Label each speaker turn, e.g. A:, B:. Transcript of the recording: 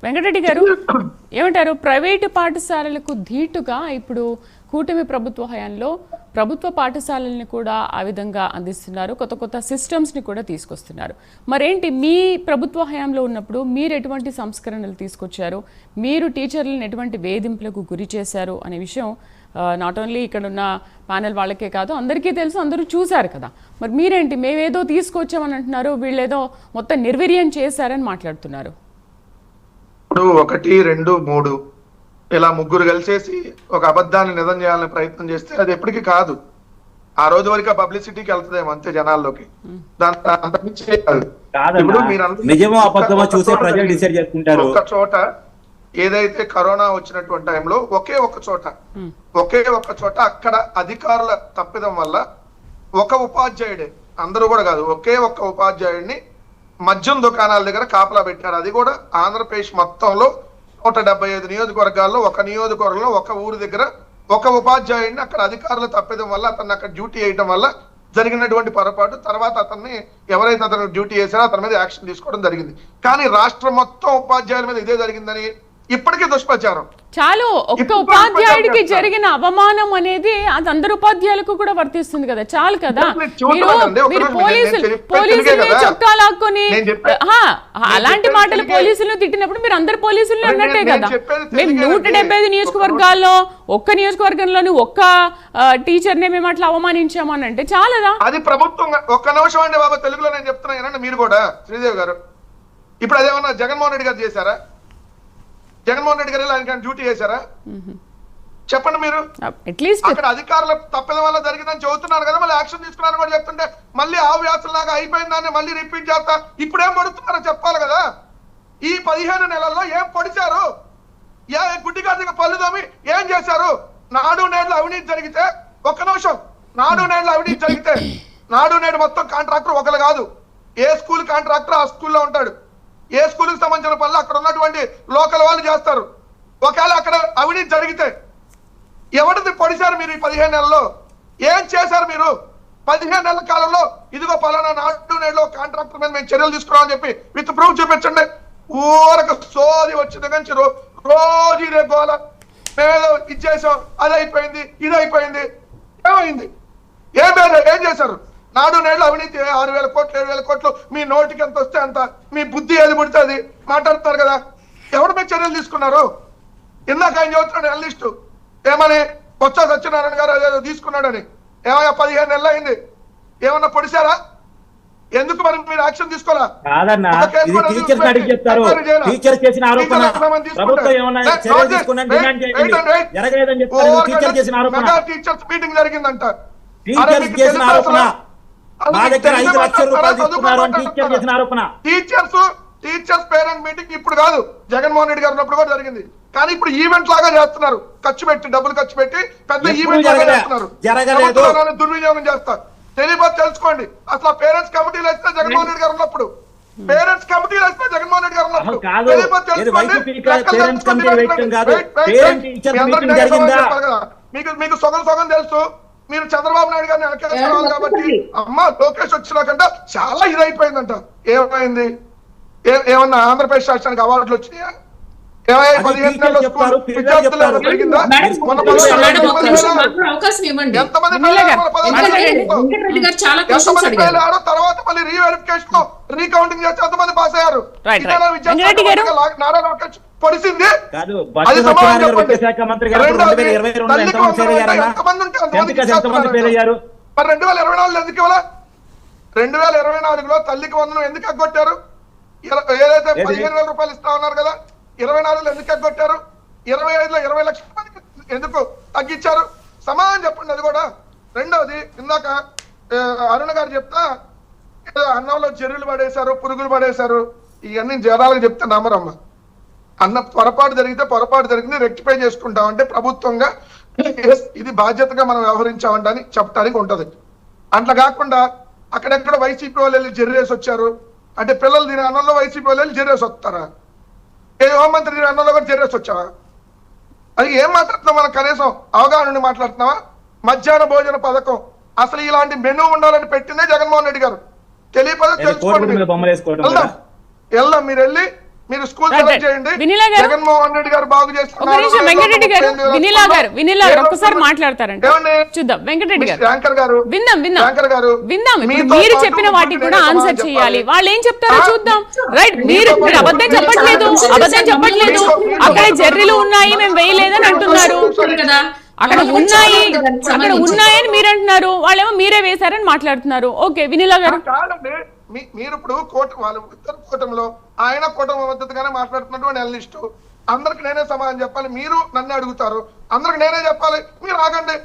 A: వెంకటరెడ్డి గారు ఏమంటారు? ప్రైవేటు పాఠశాలలకు ధీటుగా ఇప్పుడు కూటమి ప్రభుత్వ హయాంలో ప్రభుత్వ పాఠశాలల్ని కూడా ఆ విధంగా అందిస్తున్నారు, కొత్త కొత్త సిస్టమ్స్ని కూడా తీసుకొస్తున్నారు. మరేంటి మీ ప్రభుత్వ హయాంలో ఉన్నప్పుడు మీరు ఎటువంటి సంస్కరణలు తీసుకొచ్చారు, మీరు టీచర్లను ఎటువంటి వేధింపులకు గురి చేశారు అనే విషయం నాట్ ఓన్లీ ఇక్కడ ఉన్న ప్యానెల్ వాళ్ళకే కాదు, అందరికీ తెలుసు, అందరూ చూశారు కదా. మరి మీరేంటి మేమేదో తీసుకొచ్చామని అంటున్నారు, వీళ్ళేదో మొత్తం నిర్వీర్యం చేశారని మాట్లాడుతున్నారు.
B: ఇప్పుడు 1, 2, 3 ఇలా ముగ్గురు కలిసేసి ఒక అబద్ధాన్ని నిజం చేయాలని ప్రయత్నం చేస్తే అది ఎప్పటికీ కాదు. ఆ రోజు వరకు ఆ పబ్లిసిటీకి వెళ్తుందేమో అంతే జనాల్లోకి. ఒక్క చోట ఏదైతే కరోనా వచ్చినటువంటి టైంలో ఒకే ఒక్క చోట అక్కడ అధికారుల తప్పిదం వల్ల ఒక ఉపాధ్యాయుడే, అందరూ కూడా కాదు, ఒకే ఒక్క ఉపాధ్యాయుడిని మద్యం దుకాణాల దగ్గర కాపలా పెట్టారు. అది కూడా ఆంధ్రప్రదేశ్ మొత్తంలో 175 నియోజకవర్గాల్లో ఒక నియోజకవర్గంలో ఒక ఊరి దగ్గర ఒక ఉపాధ్యాయుడిని అక్కడ అధికారులు తప్పిదం వల్ల అతన్ని అక్కడ డ్యూటీ చేయడం వల్ల జరిగినటువంటి పొరపాటు. తర్వాత అతన్ని ఎవరైతే అతను డ్యూటీ చేశారో అతని మీద యాక్షన్ తీసుకోవడం జరిగింది. కానీ రాష్ట్రం మొత్తం ఉపాధ్యాయుల మీద ఇదే జరిగిందని ఇప్పటికీ దుష్ప్రచారం.
A: చాలు ఒక్క ఉపాధ్యాయుడికి జరిగిన అవమానం అనేది అది అందరు ఉపాధ్యాయులకు కూడా వర్తిస్తుంది కదా, చాలు కదా. మీరు పోలీసులు చొక్కా లాక్కొని అలాంటి మాటలు పోలీసులను తిట్టినప్పుడు మీరు అందరు పోలీసులు అన్నట్టే కదా. మేము 175 నియోజకవర్గాల్లో ఒక్క నియోజకవర్గంలోని ఒక్క టీచర్నే మేము అట్లా అవమానించామని అంటే చాలదా?
B: అది ప్రభుత్వం. ఒక్క నిమిషం అండి బాబా, తెలుగులో నేను చెప్తున్నా మీరు కూడా, శ్రీదేవి గారు, ఇప్పుడు అదేమన్నా జగన్మోహన్ రెడ్డి గారు చేశారా? జగన్మోహన్ రెడ్డి గారు ఆయన డ్యూటీ చేశారా? చెప్పండి మీరు. అక్కడ అధికారుల తప్పిదం వల్ల జరిగిందని చెబుతున్నారు కదా, మళ్ళీ యాక్షన్ తీసుకున్నారని కూడా చెప్తుంటే మళ్ళీ ఆ వ్యాసంలాగా అయిపోయిందాన్ని మళ్ళీ రిపీట్ చేస్తా. ఇప్పుడేం పడుతున్నారో చెప్పాలి కదా. ఈ 15 నెలల్లో ఏం పొడిచారు? గుడ్డిగాదిగా పళ్ళుదోమి ఏం చేశారు? నాడు నేడు అవినీతి జరిగితే, ఒక్క నిమిషం, నాడు నేడు అవినీతి జరిగితే నాడు నేడు మొత్తం కాంట్రాక్టర్ ఒకరు కాదు, ఏ స్కూల్ కాంట్రాక్టర్ ఆ స్కూల్లో ఉంటాడు, ఏ స్కూల్కి సంబంధించిన పనులు అక్కడ ఉన్నటువంటి లోకల్ వాళ్ళు చేస్తారు. ఒకవేళ అక్కడ అవినీతి జరిగితే ఎవరిది పొడిచారు మీరు? ఈ 15 నెలల్లో ఏం చేశారు మీరు? 15 నెలల కాలంలో ఇదిగో పలానా నాడు నేడులో కాంట్రాక్టర్ మీద మేము చర్యలు తీసుకున్నామని చెప్పి విత్ ప్రూఫ్ చూపించండి. ఊరకు సోది వచ్చింది కానీ రోజు ఇదే గోల, మేమేదో ఇచ్చేసాం, అది అయిపోయింది, ఇది అయిపోయింది. ఏమైంది? ఏం చేశారు? నాడు నేడు అవినీతి 6,000 కోట్లు 7,000 కోట్లు మీ నోటికి ఎంత వస్తే అంత, మీ బుద్ధి ఏది పుడితే అది మాట్లాడుతున్నారు కదా. ఎవరి మీద చర్యలు తీసుకున్నారు? ఇందాక ఆయన చెబుతున్నాడు అనలిస్టు ఏమని, బొత్స సత్యనారాయణ గారు అదేదో తీసుకున్నాడని. ఏమయ్యా 15 నెలలు అయింది, ఏమన్నా పొడిచారా? ఎందుకు మరి మీరు యాక్షన్ తీసుకోవాలా? టీచర్స్ మీటింగ్ జరిగిందంట. టీచర్స్ పేరెంట్ మీటింగ్ ఇప్పుడు కాదు, జగన్మోహన్ రెడ్డి గారు ఉన్నప్పుడు కూడా జరిగింది. కానీ ఇప్పుడు ఈవెంట్ లాగా చేస్తున్నారు, డబ్బులు ఖర్చు పెట్టి పెద్ద ఈవెంట్ లాగా చేస్తున్నారు, దుర్వినియోగం చేస్తారు. తెలియపోతే తెలుసుకోండి. అసలు పేరెంట్స్ కమిటీలు వేస్తే జగన్మోహన్ రెడ్డి గారు ఉన్నప్పుడు, పేరెంట్స్ కమిటీలు వేస్తే జగన్మోహన్ రెడ్డి గారు ఉన్నప్పుడు తెలియపోతే తెలుసుకోండి. మీకు సొగం తెలుసు. మీరు చంద్రబాబు నాయుడు గారిని వెనకేసుకోవాలి కాబట్టి అమ్మ లోకేష్ వచ్చినాకంట చాలా ఇదైపోయిందంట. ఏమైంది? ఏమన్నా ఆంధ్రప్రదేశ్ రాష్ట్రానికి అవార్డులు వచ్చినాయా? 15 నెలల విద్యార్థులు పెరిగిందా? తర్వాత మళ్ళీ రీవెరిఫికేషన్ రీకౌంటింగ్ చేసి ఎంతమంది పాస్ అయ్యారు? నారా లోకేష్ పొడిసింది. అది సమాధానం చెప్పండి. మరి 2024 ఎందుకు ఇవ్వాల? 2024లో తల్లికి వందనం ఎందుకు ఎగ్గొట్టారు? ఏదైతే 15,000 రూపాయలు ఇస్తా ఉన్నారు కదా, 24లో ఎందుకు ఎగ్గొట్టారు? 25లో 20 లక్షల మందికి ఎందుకు తగ్గించారు? సమాధానం చెప్పండి. అది కూడా. రెండవది, ఇందాక అరుణ్ గారు చెప్తా అన్నంలో చెరువులు పడేశారు, పురుగులు పడేశారు, ఇవన్నీ జనాలకు చెప్తే నమ్మరమ్మ. అన్న పొరపాటు జరిగింది, రెక్టిఫై చేసుకుంటామంటే ప్రభుత్వంగా ఇది బాధ్యతగా మనం వ్యవహరించామంటే చెప్పడానికి ఉంటది. అట్లా కాకుండా అక్కడెక్కడ వైసీపీ వాళ్ళు వెళ్ళి జర్రేసి వచ్చారు అంటే పిల్లలు దీని అన్నంలో వైసీపీ వాళ్ళు వెళ్ళి జర్రేసి వస్తారా? ఏ హోంమంత్రి దీని అన్నంలో కూడా జర్రేసి వచ్చావా? అది ఏం మాట్లాడుతున్నావు? మనం కనీసం అవగాహన మాట్లాడుతున్నావా? మధ్యాహ్న భోజన పథకం అసలు ఇలాంటి మెనూ ఉండాలని పెట్టిందే జగన్మోహన్ రెడ్డి గారు. తెలియకపోతే తెలుసుకోండి. వెళ్దాం, మీరు వెళ్ళి మీరు స్కూల్
A: Right,
B: సెలెక్ట్
A: right.
B: చేయండి.
A: వినీలా గారు?
B: జగన్మోహన్ రెడ్డి గారు బాగు
A: ఒక
B: చేస్తున్నారు.
A: నిమిషం వెంకటరెడ్డి గారు, వినీలా గారు ఒక్కసారి మాట్లాడతారంట,
B: ఏమండి?
A: చూద్దాం. వెంకటరెడ్డి గారు
B: యాంకర్ గారు
A: విందాం
B: యాంకర్ గారు
A: ఇప్పుడు
B: మీతో
A: మీరు
B: పాటు
A: చెప్పిన వాటికి కూడా
B: నేను
A: ఆన్సర్
B: సమాధానం
A: చేయాలి.
B: చెప్పాలి.
A: వాళ్ళు ఏం చెప్తారో
B: ఆ?
A: చూద్దాం. రైట్,
B: మీతో
A: మీరు
B: పాటు
A: అబద్ధం చెప్పట్లేదు, అబద్ధం చెప్పట్లేదు. అక్కడ జర్రీలు ఉన్నాయి, మేము వేయలేదని అంటున్నారు. అక్కడ ఉన్నాయని మీరు అంటున్నారు, వాళ్ళేమో మీరే వేశారని మాట్లాడుతున్నారు. ఓకే, వినీలా గారు.
B: కాదండి, మీరు ఇప్పుడు వాళ్ళ ఉత్తర కూటమిలో ఆయన కూటమి మద్దతుగానే మాట్లాడుతున్నటువంటి అనలిస్టు. అందరికి నేనే సమాధానం చెప్పాలి, మీరు నన్ను అడుగుతారు. అందరికి నేనే చెప్పాలి, మీరు ఆగండి.